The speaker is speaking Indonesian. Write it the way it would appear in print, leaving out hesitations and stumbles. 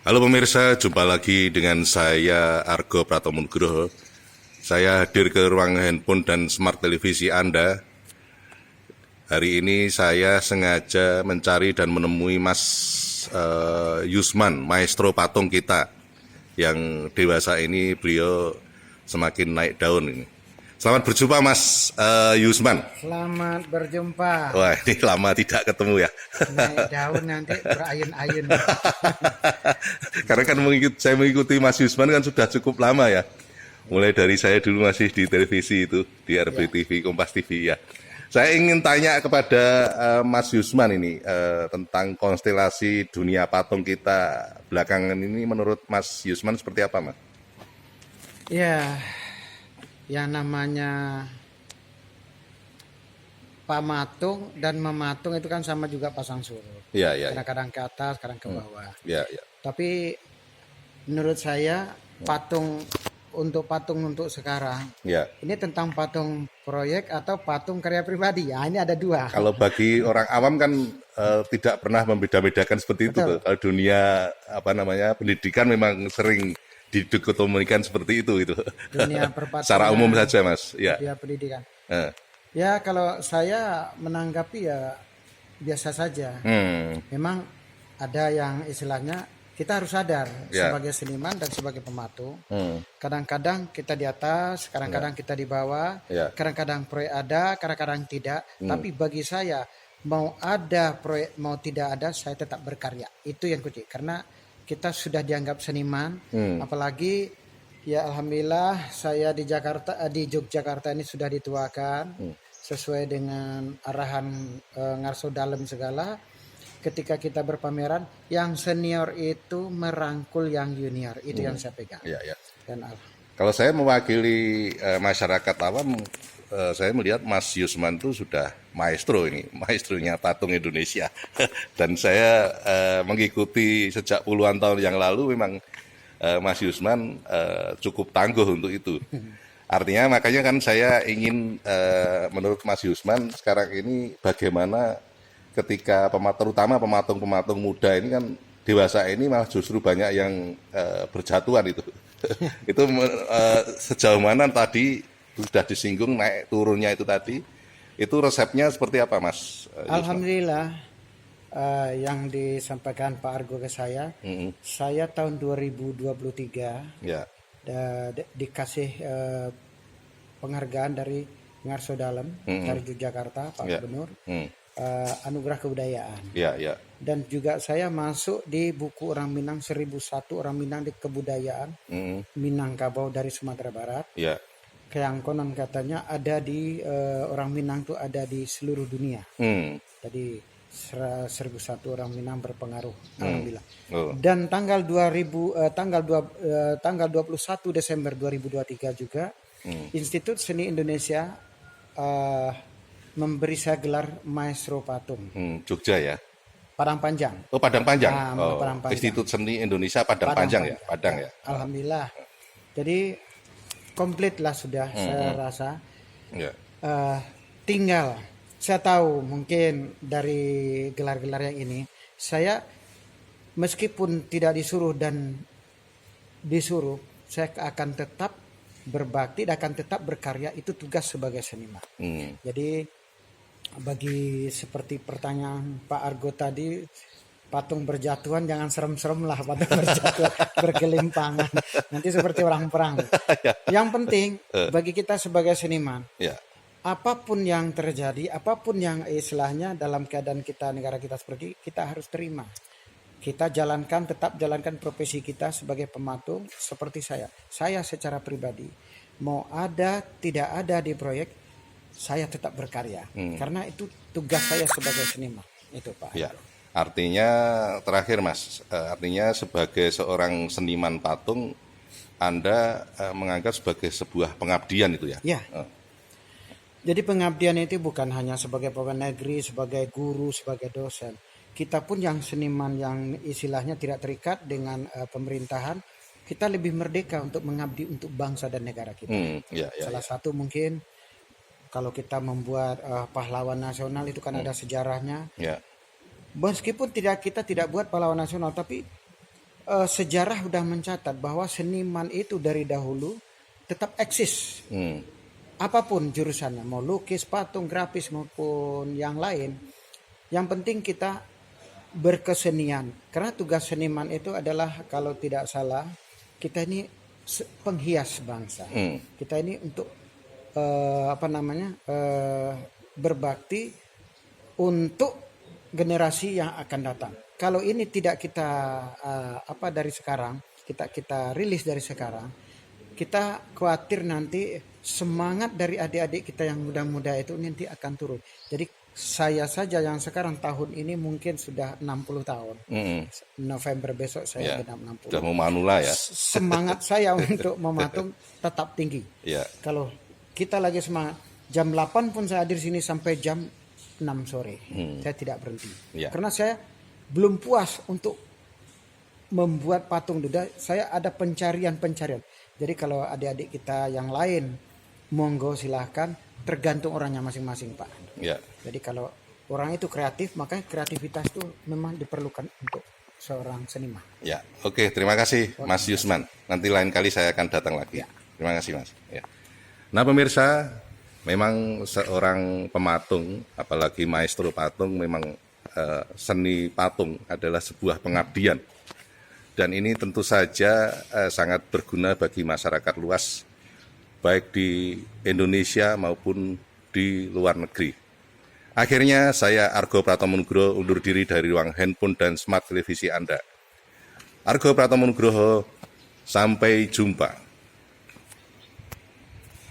Halo pemirsa, jumpa lagi dengan saya Argo Pratomo Nugroho. Saya hadir ke ruang handphone dan smart televisi Anda. Hari ini saya sengaja mencari dan menemui Mas Yusman, maestro patung kita. Yang dewasa ini beliau semakin naik daun ini. Selamat berjumpa Mas Yusman. Selamat berjumpa. Wah, ini lama tidak ketemu ya. Naik daun nanti berayun-ayun. Karena kan saya mengikuti Mas Yusman kan sudah cukup lama ya. Mulai dari saya dulu masih di televisi itu, di RBTV, Kompas TV ya. Saya ingin tanya kepada Mas Yusman ini tentang konstelasi dunia patung kita belakangan ini, menurut Mas Yusman seperti apa, Mas? Ya, yang namanya pamatung dan mematung itu kan sama juga pasang surut. Iya, iya. Kadang-kadang ke atas, kadang ke bawah. Iya, iya. Tapi menurut saya patung untuk sekarang, Ya. ini tentang patung proyek atau patung karya pribadi. Ya, ini ada dua. Kalau bagi orang awam kan tidak pernah membeda-bedakan seperti itu. Betul. Kalau dunia pendidikan memang sering didikotomikan seperti itu gitu. Dunia perpatungan. Secara umum saja, Mas. Ya. Dunia pendidikan. Eh. Ya, kalau saya menanggapi ya biasa saja. Memang ada yang istilahnya kita harus sadar sebagai seniman dan sebagai pematung. Kadang-kadang kita di atas, kadang-kadang kita di bawah, kadang-kadang proyek ada, kadang-kadang tidak. Tapi bagi saya mau ada proyek mau tidak ada, saya tetap berkarya. Itu yang kunci. Karena kita sudah dianggap seniman, apalagi ya alhamdulillah saya di Yogyakarta ini sudah dituakan sesuai dengan arahan Ngarso Dalem segala. Ketika kita berpameran, yang senior itu merangkul yang junior, itu yang saya pegang. Ya, ya. Dan kalau saya mewakili masyarakat awam, saya melihat Mas Yusman itu sudah maestro ini, maestronya patung Indonesia. Dan saya mengikuti sejak puluhan tahun yang lalu, memang Mas Yusman cukup tangguh untuk itu. Artinya makanya kan saya ingin menurut Mas Yusman sekarang ini bagaimana ketika terutama pematung-pematung muda ini kan dewasa ini malah justru banyak yang berjatuhan itu. Itu sejauh mana tadi sudah disinggung naik turunnya itu tadi, itu resepnya seperti apa, Mas Yusman? alhamdulillah yang disampaikan Pak Argo ke saya tahun 2023 dikasih penghargaan dari Ngarso Dalem dari Yogyakarta, Pak Gubernur, anugerah kebudayaan. Dan juga saya masuk di buku Orang Minang 1001 Orang Minang di Kebudayaan Minangkabau dari Sumatera Barat. Yang konon katanya ada di orang Minang tuh ada di seluruh dunia. Jadi 1001 orang Minang berpengaruh, alhamdulillah. Dan tanggal 21 Desember 2023 juga Institut Seni Indonesia memberi saya gelar maestro patung. Jogja ya. Padang Panjang. Oh, Padang Panjang. Padang Panjang. Institut Seni Indonesia Padang Panjang ya, Padang ya. Alhamdulillah. Jadi komplit lah sudah saya rasa. Tinggal saya tahu mungkin dari gelar-gelar yang ini saya meskipun tidak disuruh dan disuruh, saya akan tetap berbakti dan akan tetap berkarya, itu tugas sebagai seniman. Jadi bagi seperti pertanyaan Pak Argo tadi, patung berjatuhan jangan serem-serem lah, patung berjatuhan bergelimpangan nanti seperti orang perang. Yang penting bagi kita sebagai seniman, apapun yang terjadi, apapun yang istilahnya dalam keadaan kita, negara kita seperti, kita harus terima. Kita tetap jalankan profesi kita sebagai pematung. Seperti saya secara pribadi mau ada tidak ada di proyek, saya tetap berkarya karena itu tugas saya sebagai seniman. Itu Pak. Ya, artinya terakhir Mas, artinya sebagai seorang seniman patung, Anda menganggap sebagai sebuah pengabdian itu ya? Ya. Jadi pengabdian itu bukan hanya sebagai pegawai negeri, sebagai guru, sebagai dosen. Kita pun yang seniman yang istilahnya tidak terikat dengan pemerintahan, kita lebih merdeka untuk mengabdi untuk bangsa dan negara kita. Salah satu mungkin kalau kita membuat pahlawan nasional itu kan ada sejarahnya. Meskipun kita tidak buat pahlawan nasional, tapi sejarah sudah mencatat bahwa seniman itu dari dahulu tetap eksis. Apapun jurusannya, mau lukis, patung, grafis maupun yang lain. Yang penting kita berkesenian. Karena tugas seniman itu adalah kalau tidak salah kita ini penghias bangsa. Kita ini untuk berbakti untuk generasi yang akan datang. Kalau ini tidak kita dari sekarang, kita rilis dari sekarang, kita khawatir nanti semangat dari adik-adik kita yang muda-muda itu nanti akan turun. Jadi saya saja yang sekarang tahun ini mungkin sudah 60 tahun. November besok saya genap 60. Sudah mau manula ya. Semangat saya untuk mematung tetap tinggi. Kalau kita lagi semangat, jam 8 pun saya hadir sini sampai jam 6 sore. Saya tidak berhenti. Karena saya belum puas untuk membuat patung Duda. Saya ada pencarian. Jadi kalau adik-adik kita yang lain, monggo silahkan, tergantung orangnya masing-masing Pak. Jadi kalau orang itu kreatif, maka kreativitas itu memang diperlukan untuk seorang seniman. Oke, terima kasih Mas Yusman. Nanti lain kali saya akan datang lagi. Terima kasih Mas. Nah pemirsa, memang seorang pematung, apalagi maestro patung, memang seni patung adalah sebuah pengabdian. Dan ini tentu saja sangat berguna bagi masyarakat luas, baik di Indonesia maupun di luar negeri. Akhirnya saya Argo Pratomo Nugroho undur diri dari ruang handphone dan smart televisi Anda. Argo Pratomo Nugroho, sampai jumpa.